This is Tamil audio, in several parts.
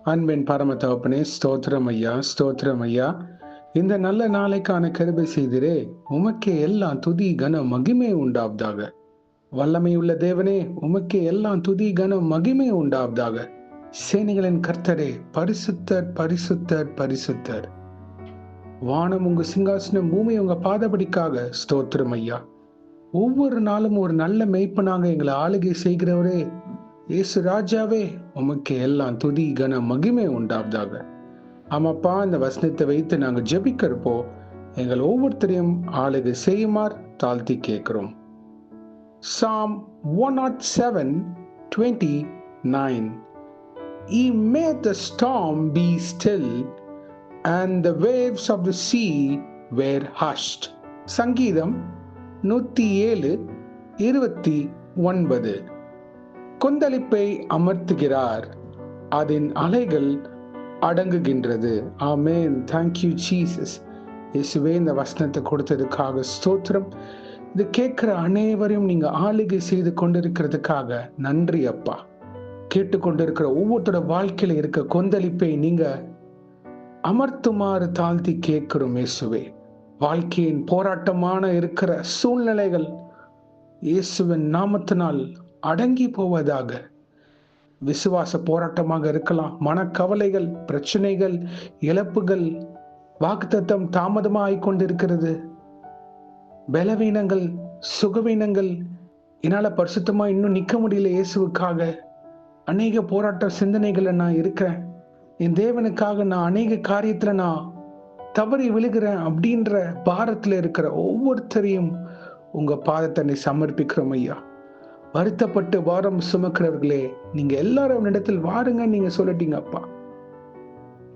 அன்பின் பரம தகப்பனே, ஸ்தோத்திரம் ஐயா, ஸ்தோத்திரம் ஐயா. இந்த நல்ல நாளைக்கான கிருபை செய்திரே, உமக்கே எல்லாம் துதி கன மகிமை உண்டாவதாக. வல்லமையுள்ள தேவனே, உமக்கே எல்லாம் துதி கன மகிமை உண்டாவதாக. சேனைகளின் கர்த்தரே, பரிசுத்தர் பரிசுத்தர் பரிசுத்தர். வானம் உங்க சிங்காசனம், பூமி உங்க பாதபடிக்காக. ஸ்தோத்திரம் ஐயா. ஒவ்வொரு நாளும் ஒரு நல்ல மெய்ப்பனாக எங்களை ஆளுகை செய்கிறவரே, இயேசு ராஜாவே, உமக்கு எல்லாம் துதி கன மகிமை உண்டாவதாக. ஆமாப்பா, இந்த வசனத்தை வைத்து நாங்கள் ஜெபிக்கிறப்போ எங்கள் ஒவ்வொருத்தரையும் ஆளுகை செய்யுமாறு தாழ்த்தி கேட்கிறோம். Psalm 107:29. He made the storm be still and the waves of the sea were hushed. சங்கீதம் 107:29. கொந்தளிப்பை அமர்த்துகிறார், அதன் அலைகள் அடங்குகின்றது. ஆமென். Thank you Jesus. இயேசுவே, இந்த வசனத்தை கொடுத்ததுக்காக ஸ்தோத்திரம். இது கேட்கிற அனைவரையும் நீங்க ஆளுகை செய்து கொண்டிருக்கிறதுக்காக நன்றி அப்பா. கேட்டுக்கொண்டிருக்கிற ஒவ்வொருத்தோட வாழ்க்கையில இருக்க கொந்தளிப்பை நீங்க அமர்த்துமாறு தாழ்த்தி கேட்கிறோம் இயேசுவே. வாழ்க்கையின் போராட்டமான இருக்கிற சூழ்நிலைகள் இயேசுவின் நாமத்தினால் அடங்கி போவதாக. விசுவாச போராட்டமாக இருக்கலாம், மனக்கவலைகள், பிரச்சனைகள், இழப்புகள், வாக்குத்தத்தம் தாமதமாய் கொண்டிருக்கிறது, பலவீனங்கள், சுகவீனங்கள், என்னால பரிசுத்தமா இன்னும் நிக்க முடியல இயேசுவுக்காக, அநேக போராட்ட சிந்தனைகளை நான் இருக்கிறேன், என் தேவனுக்காக நான் அநேக காரியத்துல நான் தவறி விழுகிறேன் அப்படின்ற பாரத்துல இருக்கிற ஒவ்வொருத்தரையும் உங்க பாதத்தன்னை சமர்ப்பிக்கிறோம் ஐயா. வருத்தப்பட்டு வாரம் சுமக்கிறவர்களே, நீங்க எல்லாரும் இடத்தில் வாருங்க நீங்க சொல்லிட்டீங்க அப்பா.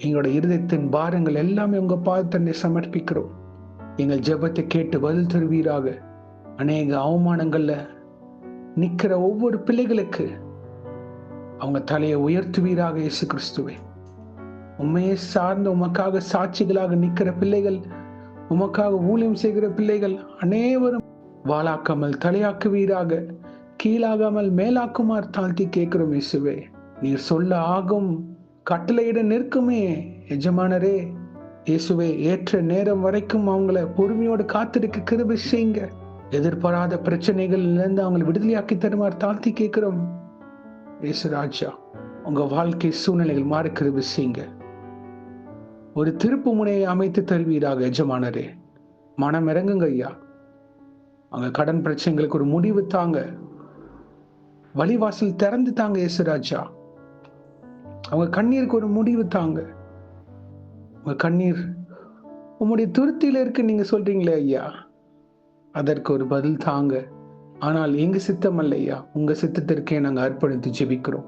எங்களோட இருதயத்தின் பாரங்கள் எல்லாமே உங்க பாதத்தன்னை சமர்ப்பிக்கிறோம். எங்கள் ஜெபத்தை கேட்டு பதில் தருவீராக. அநேக அவமானங்கள்ல நிக்கிற ஒவ்வொரு பிள்ளைகளுக்கு அவங்க தலையை உயர்த்துவீராக இயேசு கிறிஸ்துவே. உண்மையை சார்ந்த உமக்காக சாட்சிகளாக நிக்கிற பிள்ளைகள், உமக்காக ஊழியம் செய்கிற பிள்ளைகள் அனைவரும் வாளாக்காமல் தலையாக்குவீராக, கீழாகாமல் மேலாக்குமாறு தாழ்த்தி கேட்கிறோம் இயேசுவே. நீர் சொல்ல ஆகும், கட்டளையிட நிற்குமே எஜமானரே. இயேசுவே, ஏற்ற நேரம் வரைக்கும் அவங்கள பொறுமையோடு காத்திருக்க கிருபை செய்யுங்க. எதிர்பாராத பிரச்சனைகள் இருந்து அவங்களை விடுதலையாக்கி தருமாறு தாழ்த்தி கேட்கிறோம் இயேசு ராஜா. உங்க வாழ்க்கை சூழ்நிலைகள் மாறி கிருபை செய்யுங்க. ஒரு திருப்பு முனையை அமைத்து தருவீராக எஜமானரே. மனம் இறங்குங்க ஐயா. அவங்க கடன் பிரச்சனைகளுக்கு ஒரு முடிவு தாங்க. வழிவாசல் திறந்து தாங்க இயேசுராஜா. அவங்க கண்ணீருக்கு ஒரு முடிவு தாங்க. உங்க கண்ணீர் உங்களுடைய துருத்தியில இருக்கு நீங்க சொல்றீங்களே ஐயா, அதற்கு ஒரு பதில் தாங்க. ஆனால் எங்க சித்தம் அல்ல ஐயா, உங்க சித்தத்திற்கே நாங்க அர்ப்பணித்து ஜெபிக்கிறோம்.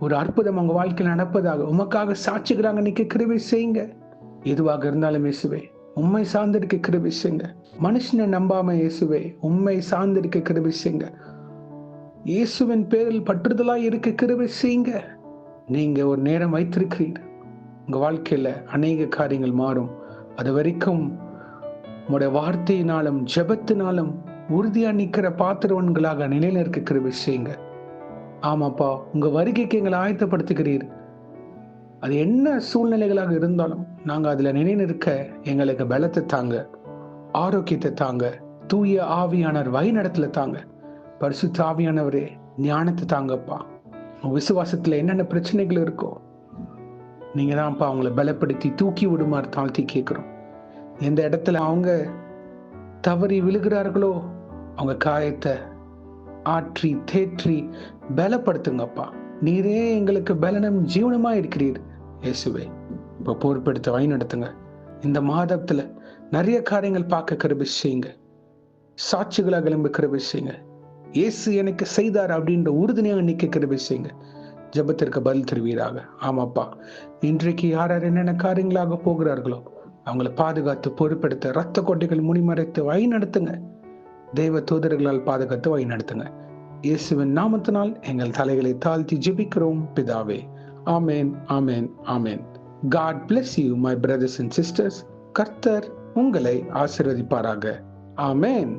ஒரு அற்புதம் உங்க வாழ்க்கையில் நடப்பதாக, உமக்காக சாட்சிகளாக நிக்க கிருபை செய்யுங்க. எதுவாக இருந்தாலும் இயேசுவே, உண்மை சார்ந்திருக்க கிருபை செய்யுங்க. மனுஷனை நம்பாம இயேசுவே, உண்மை சார்ந்திருக்க கிருபை செய்யுங்க. இயேசுவின் பேரில் பற்றுதலாய் இருக்க கிருபை செய்யுங்க. நீங்க ஒரு நேரம் வைத்திருக்கிறீர். உங்க வாழ்க்கையில அநேக காரியங்கள் மாறும். அது வரைக்கும் உங்களுடைய வார்த்தையினாலும் ஜெபத்தினாலும் உறுதியா நிக்கிற பாத்திரவன்களாக நிலையில இருக்க கிருபை செய்யுங்க. ஆமாப்பா, உங்க வருகைக்கு எங்களை ஆயத்தப்படுத்துகிறீர். அது என்ன சூழ்நிலைகளாக இருந்தாலும் நாங்க அதுல நிலைநிற்க எங்களுக்கு பலத்தை தாங்க, ஆரோக்கியத்தை தாங்க, தூய ஆவியானவர் வழி நடத்தல தாங்க. பரிசுத்த ஆவியானவரே, ஞானத்தை தாங்கப்பா. விசுவாசத்துல என்னென்ன பிரச்சனைகள் இருக்கோ நீங்க தான்ப்பா அவங்கள பலப்படுத்தி தூக்கி விடுமாறு தாழ்த்தி கேட்கிறோம். எந்த இடத்துல அவங்க தவறி விழுகிறார்களோ அவங்க காயத்தை ஆற்றி தேற்றி பலப்படுத்துங்கப்பா. நீரே எங்களுக்கு பலனும் ஜீவனமா இருக்கிறீர் இயேசுவே. இப்ப பொறுப்பெடுத்து வழி நடத்துங்க. இந்த மாதத்துல நிறைய காரியங்கள் பார்க்க கிருபை செய்யுங்க. சாட்சிகளாக எழும்ப கிருபை செய்யுங்க. இயேசு எனக்கு செய்தார் அப்படின்ற உறுதுணையாக நிக்க கிருபை செய்யுங்க. ஜெபத்திற்கு பதில் தருவீராக. ஆமாப்பா, இன்றைக்கு யார் யார் என்னென்ன காரியங்களாக போகிறார்களோ அவங்களை பாதுகாத்து பொறுப்பெடுத்த ரத்த கோட்டைகள் முனிமறைத்து வழி நடத்துங்க. தெய்வ தூதர்களால் பாதுகாத்து வழி நடத்துங்க. இயேசுவின் நாமத்தினால் எங்கள் தலைகளை தாழ்த்தி ஜெபிக்கிறோம் பிதாவே. ஆமேன், ஆமேன், ஆமேன். God bless you, my brothers and sisters. கர்த்தர் உங்களை ஆசீர்வதிப்பாராக. ஆமேன்.